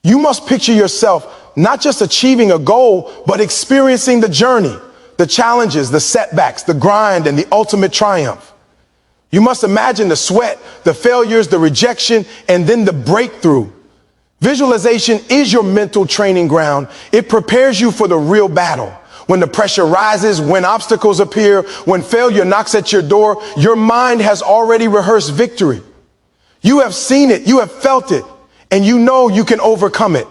You must picture yourself not just achieving a goal, but experiencing the journey, the challenges, the setbacks, the grind, and the ultimate triumph. You must imagine the sweat, the failures, the rejection, and then the breakthrough. Visualization is your mental training ground. It prepares you for the real battle. When the pressure rises, when obstacles appear, when failure knocks at your door, your mind has already rehearsed victory. You have seen it, you have felt it, and you know you can overcome it.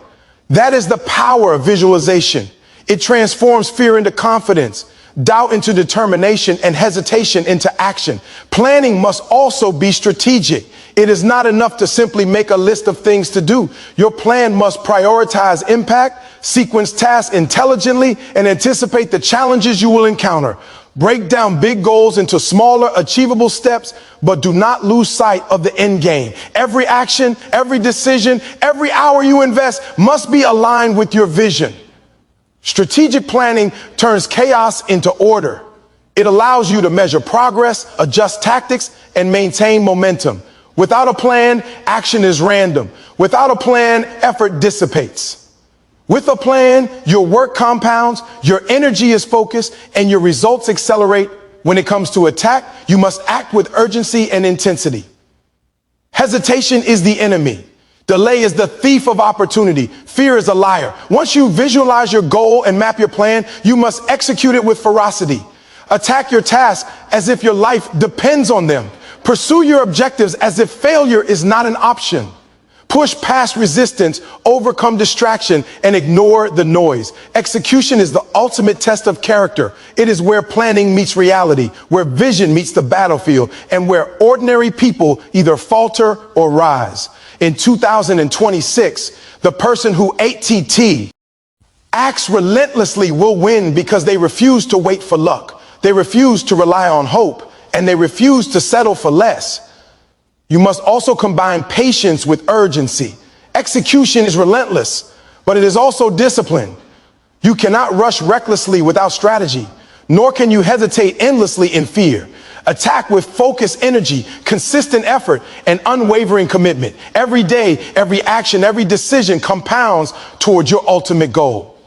That is the power of visualization. It transforms fear into confidence, doubt into determination, and hesitation into action. Planning must also be strategic. It is not enough to simply make a list of things to do. Your plan must prioritize impact, sequence tasks intelligently, and anticipate the challenges you will encounter. Break down big goals into smaller, achievable steps, but do not lose sight of the end game. Every action, every decision, every hour you invest must be aligned with your vision. Strategic planning turns chaos into order. It allows you to measure progress, adjust tactics, and maintain momentum. Without a plan, action is random. Without a plan, effort dissipates. With a plan, your work compounds, your energy is focused, and your results accelerate. When it comes to attack, you must act with urgency and intensity. Hesitation is the enemy. Delay is the thief of opportunity. Fear is a liar. Once you visualize your goal and map your plan, you must execute it with ferocity. Attack your task as if your life depends on them. Pursue your objectives as if failure is not an option. Push past resistance, overcome distraction, and ignore the noise. Execution is the ultimate test of character. It is where planning meets reality, where vision meets the battlefield, and where ordinary people either falter or rise. In 2026, the person who ATT acts relentlessly will win because they refuse to wait for luck. They refuse to rely on hope, and they refuse to settle for less. You must also combine patience with urgency. Execution is relentless, but it is also discipline. You cannot rush recklessly without strategy, nor can you hesitate endlessly in fear. Attack with focused energy, consistent effort, and unwavering commitment. Every day, every action, every decision compounds towards your ultimate goal.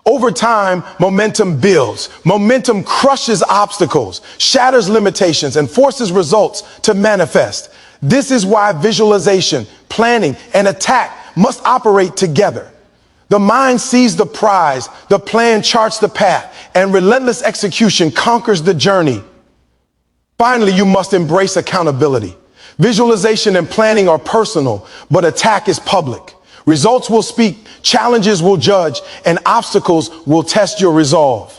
Over time, momentum builds. Momentum crushes obstacles, shatters limitations, and forces results to manifest. This is why visualization, planning, and attack must operate together. The mind sees the prize, the plan charts the path, and relentless execution conquers the journey. Finally, you must embrace accountability. Visualization and planning are personal, but attack is public. Results will speak, challenges will judge, and obstacles will test your resolve.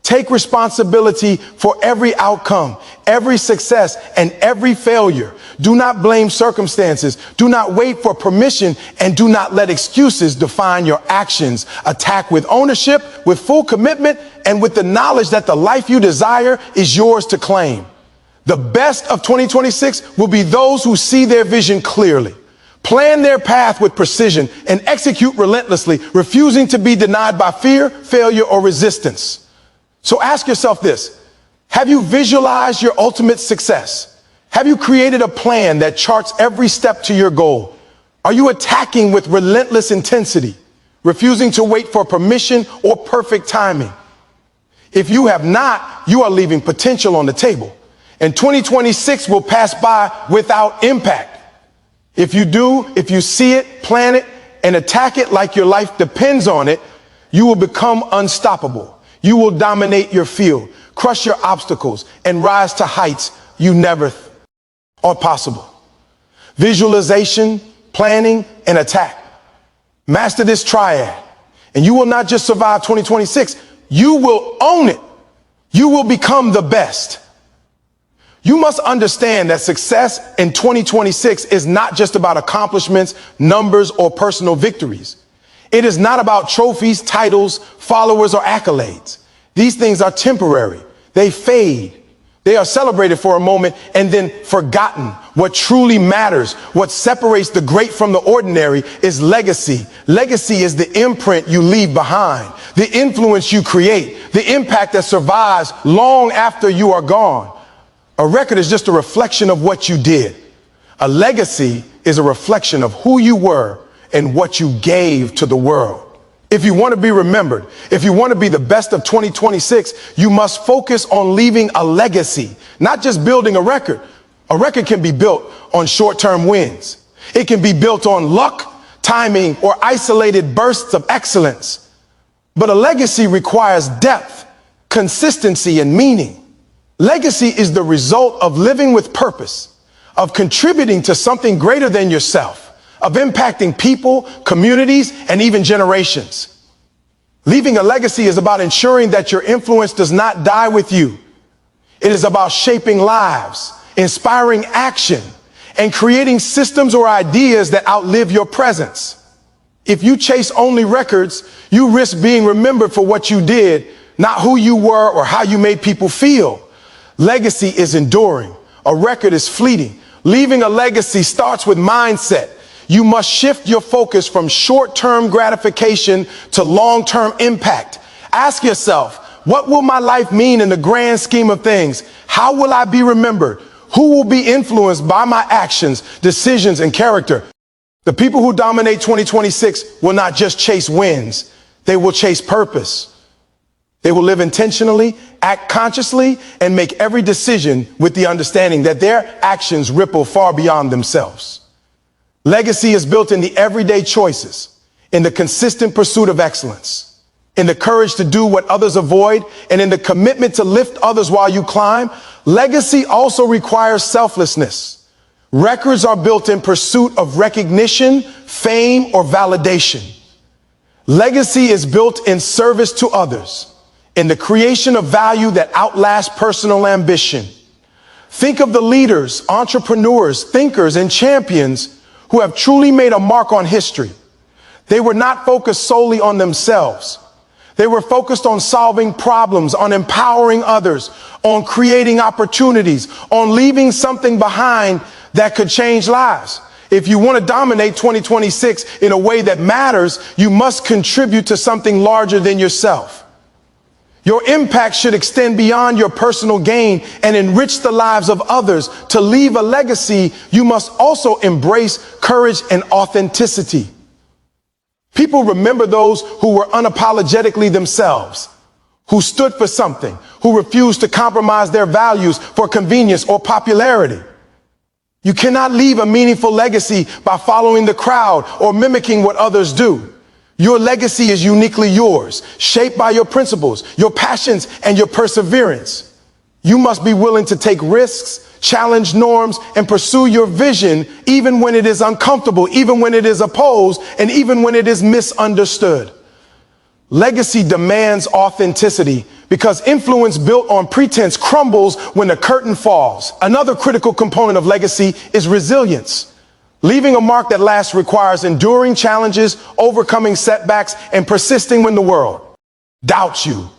Take responsibility for every outcome, every success, and every failure. Do not blame circumstances. Do not wait for permission, and do not let excuses define your actions. Attack with ownership, with full commitment, and with the knowledge that the life you desire is yours to claim. The best of 2026 will be those who see their vision clearly, plan their path with precision, and execute relentlessly, refusing to be denied by fear, failure, or resistance. So ask yourself this: have you visualized your ultimate success? Have you created a plan that charts every step to your goal? Are you attacking with relentless intensity, refusing to wait for permission or perfect timing? If you have not, you are leaving potential on the table, and 2026 will pass by without impact. If you do, if you see it, plan it, and attack it like your life depends on it, you will become unstoppable. You will dominate your field, crush your obstacles, and rise to heights you never thought possible. Visualization, planning, and attack. Master this triad, and you will not just survive 2026, you will own it. You will become the best. You must understand that success in 2026 is not just about accomplishments, numbers, or personal victories. It is not about trophies, titles, followers, or accolades. These things are temporary. They fade. They are celebrated for a moment and then forgotten. What truly matters, what separates the great from the ordinary, is legacy. Legacy is the imprint you leave behind, the influence you create, the impact that survives long after you are gone. A record is just a reflection of what you did. A legacy is a reflection of who you were and what you gave to the world. If you want to be remembered, if you want to be the best of 2026, you must focus on leaving a legacy, not just building a record. A record can be built on short-term wins. It can be built on luck, timing, or isolated bursts of excellence. But a legacy requires depth, consistency, and meaning. Legacy is the result of living with purpose, of contributing to something greater than yourself, of impacting people, communities, and even generations. Leaving a legacy is about ensuring that your influence does not die with you. It is about shaping lives, inspiring action, and creating systems or ideas that outlive your presence. If you chase only records, you risk being remembered for what you did, not who you were or how you made people feel. Legacy is enduring. A record is fleeting. Leaving a legacy starts with mindset. You must shift your focus from short-term gratification to long-term impact. Ask yourself, what will my life mean in the grand scheme of things? How will I be remembered? Who will be influenced by my actions, decisions, and character? The people who dominate 2026 will not just chase wins. They will chase purpose. They will live intentionally, act consciously, and make every decision with the understanding that their actions ripple far beyond themselves. Legacy is built in the everyday choices, in the consistent pursuit of excellence, in the courage to do what others avoid, and in the commitment to lift others while you climb. Legacy also requires selflessness. Records are built in pursuit of recognition, fame, or validation. Legacy is built in service to others, in the creation of value that outlasts personal ambition. Think of the leaders, entrepreneurs, thinkers, and champions who have truly made a mark on history. They were not focused solely on themselves. They were focused on solving problems, on empowering others, on creating opportunities, on leaving something behind that could change lives. If you want to dominate 2026 in a way that matters, you must contribute to something larger than yourself. Your impact should extend beyond your personal gain and enrich the lives of others. To leave a legacy, you must also embrace courage and authenticity. People remember those who were unapologetically themselves, who stood for something, who refused to compromise their values for convenience or popularity. You cannot leave a meaningful legacy by following the crowd or mimicking what others do. Your legacy is uniquely yours, shaped by your principles, your passions, and your perseverance. You must be willing to take risks, challenge norms, and pursue your vision, even when it is uncomfortable, even when it is opposed, and even when it is misunderstood. Legacy demands authenticity because influence built on pretense crumbles when the curtain falls. Another critical component of legacy is resilience. Leaving a mark that lasts requires enduring challenges, overcoming setbacks, and persisting when the world doubts you.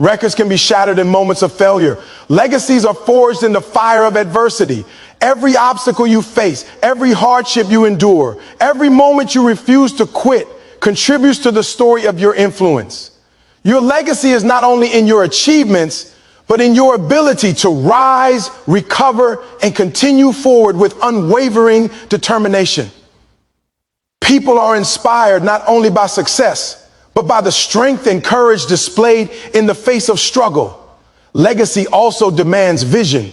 Records can be shattered in moments of failure. Legacies are forged in the fire of adversity. Every obstacle you face, every hardship you endure, every moment you refuse to quit contributes to the story of your influence. Your legacy is not only in your achievements, but in your ability to rise, recover, and continue forward with unwavering determination. People are inspired not only by success, but by the strength and courage displayed in the face of struggle. Legacy also demands vision.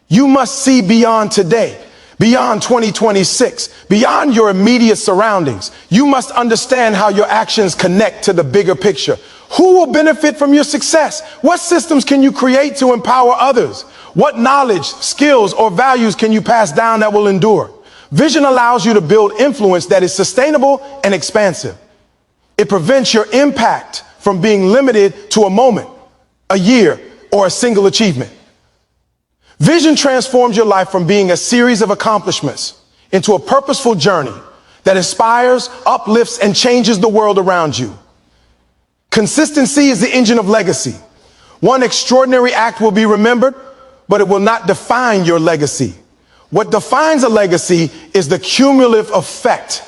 You must see beyond today, beyond 2026, beyond your immediate surroundings. You must understand how your actions connect to the bigger picture. Who will benefit from your success? What systems can you create to empower others? What knowledge, skills, or values can you pass down that will endure? Vision allows you to build influence that is sustainable and expansive. It prevents your impact from being limited to a moment, a year, or a single achievement. Vision transforms your life from being a series of accomplishments into a purposeful journey that inspires, uplifts, and changes the world around you. Consistency is the engine of legacy. One extraordinary act will be remembered, but it will not define your legacy. What defines a legacy is the cumulative effect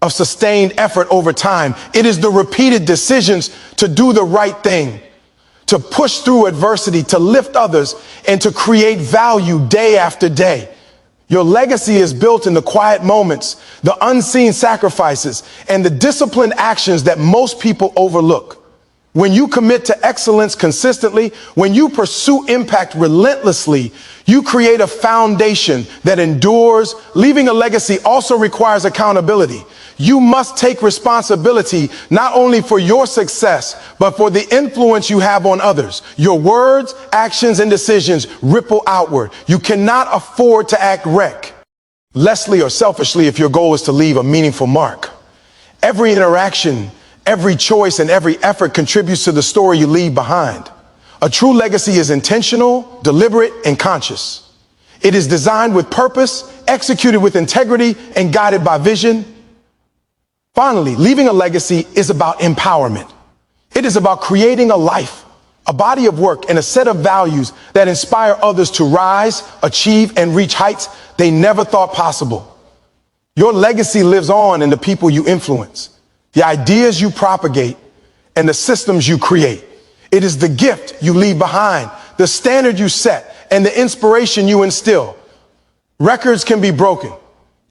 of sustained effort over time. It is the repeated decisions to do the right thing, to push through adversity, to lift others, and to create value day after day. Your legacy is built in the quiet moments, the unseen sacrifices, and the disciplined actions that most people overlook. When you commit to excellence consistently, when you pursue impact relentlessly, you create a foundation that endures. Leaving a legacy also requires accountability. You must take responsibility not only for your success, but for the influence you have on others. Your words, actions, and decisions ripple outward. You cannot afford to act recklessly or selfishly if your goal is to leave a meaningful mark. Every interaction, every choice, and every effort contributes to the story you leave behind. A true legacy is intentional, deliberate, and conscious. It is designed with purpose, executed with integrity, and guided by vision. Finally, leaving a legacy is about empowerment. It is about creating a life, a body of work, and a set of values that inspire others to rise, achieve, and reach heights they never thought possible. Your legacy lives on in the people you influence, the ideas you propagate, and the systems you create. It is the gift you leave behind, the standard you set, and the inspiration you instill. Records can be broken,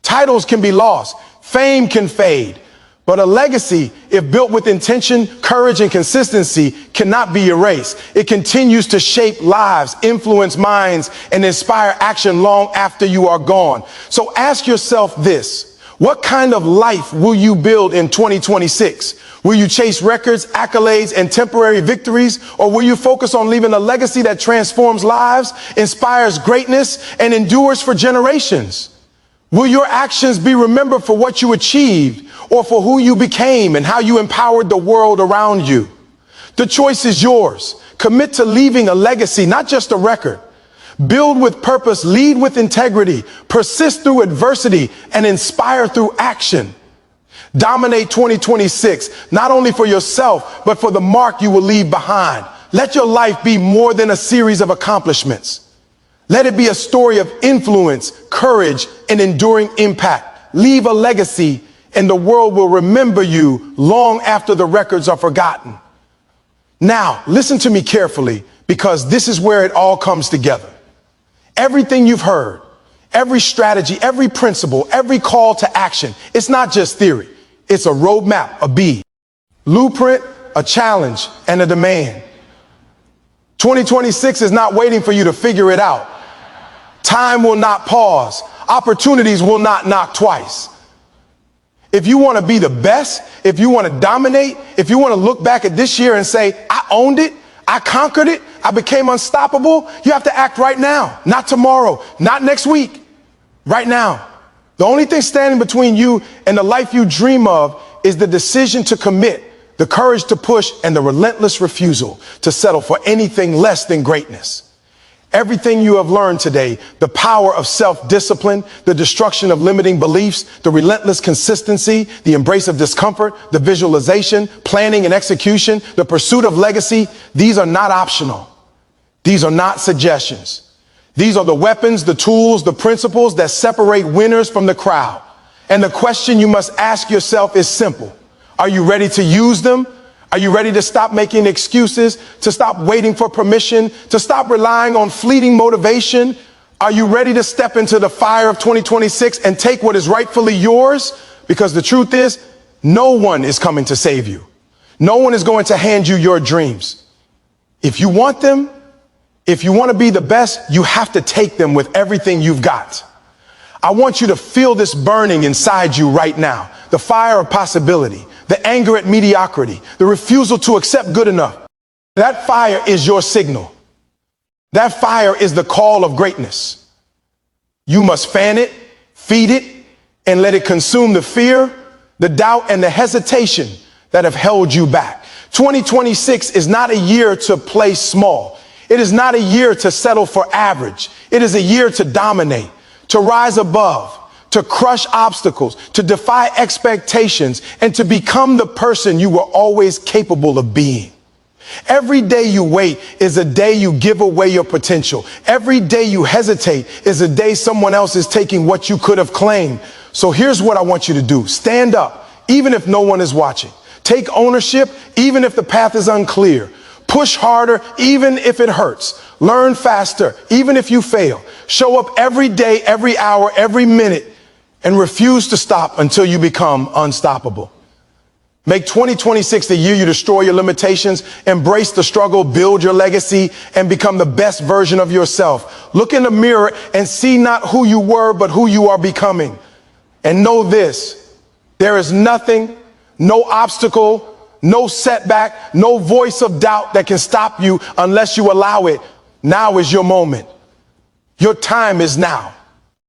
titles can be lost, fame can fade, but a legacy, if built with intention, courage, and consistency, cannot be erased. It continues to shape lives, influence minds, and inspire action long after you are gone. So ask yourself this: what kind of life will you build in 2026? Will you chase records, accolades, and temporary victories? Or will you focus on leaving a legacy that transforms lives, inspires greatness, and endures for generations? Will your actions be remembered for what you achieved, or for who you became and how you empowered the world around you? The choice is yours. Commit to leaving a legacy, not just a record. Build with purpose, lead with integrity, persist through adversity, and inspire through action. Dominate 2026, not only for yourself, but for the mark you will leave behind. Let your life be more than a series of accomplishments. Let it be a story of influence, courage, and enduring impact. Leave a legacy, and the world will remember you long after the records are forgotten. Now, listen to me carefully, because this is where it all comes together. Everything you've heard, every strategy, every principle, every call to action, it's not just theory. It's a roadmap, a bead, blueprint, a challenge, and a demand. 2026 is not waiting for you to figure it out. Time will not pause. Opportunities will not knock twice. If you want to be the best, if you want to dominate, if you want to look back at this year and say, I owned it, I conquered it, I became unstoppable, you have to act right now, not tomorrow, not next week, right now. The only thing standing between you and the life you dream of is the decision to commit, the courage to push, and the relentless refusal to settle for anything less than greatness. Everything you have learned today, the power of self-discipline, the destruction of limiting beliefs, the relentless consistency, the embrace of discomfort, the visualization, planning and execution, the pursuit of legacy, these are not optional. These are not suggestions. These are the weapons, the tools, the principles that separate winners from the crowd. And the question you must ask yourself is simple. Are you ready to use them? Are you ready to stop making excuses, to stop waiting for permission, to stop relying on fleeting motivation? Are you ready to step into the fire of 2026 and take what is rightfully yours? Because the truth is, no one is coming to save you. No one is going to hand you your dreams. If you want them, if you want to be the best, you have to take them with everything you've got. I want you to feel this burning inside you right now, the fire of possibility, the anger at mediocrity, the refusal to accept good enough. That fire is your signal. That fire is the call of greatness. You must fan it, feed it, and let it consume the fear, the doubt, and the hesitation that have held you back. 2026 is not a year to play small. It is not a year to settle for average. It is a year to dominate, to rise above, to crush obstacles, to defy expectations, and to become the person you were always capable of being. Every day you wait is a day you give away your potential. Every day you hesitate is a day someone else is taking what you could have claimed. So here's what I want you to do. Stand up, even if no one is watching. Take ownership, even if the path is unclear. Push harder, even if it hurts. Learn faster, even if you fail. Show up every day, every hour, every minute, and refuse to stop until you become unstoppable. Make 2026 the year you destroy your limitations, embrace the struggle, build your legacy, and become the best version of yourself. Look in the mirror and see not who you were, but who you are becoming. And know this, there is nothing, no obstacle, no setback, no voice of doubt that can stop you unless you allow it. Now is your moment. Your time is now.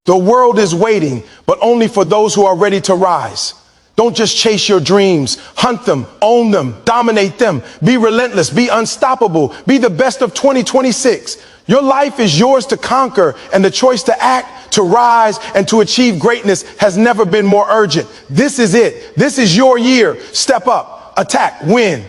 The world is waiting, but only for those who are ready to rise. Don't just chase your dreams. Hunt them, own them, dominate them. Be relentless, be unstoppable, be the best of 2026. Your life is yours to conquer, and the choice to act, to rise, and to achieve greatness has never been more urgent. This is it. This is your year. Step up, attack, win.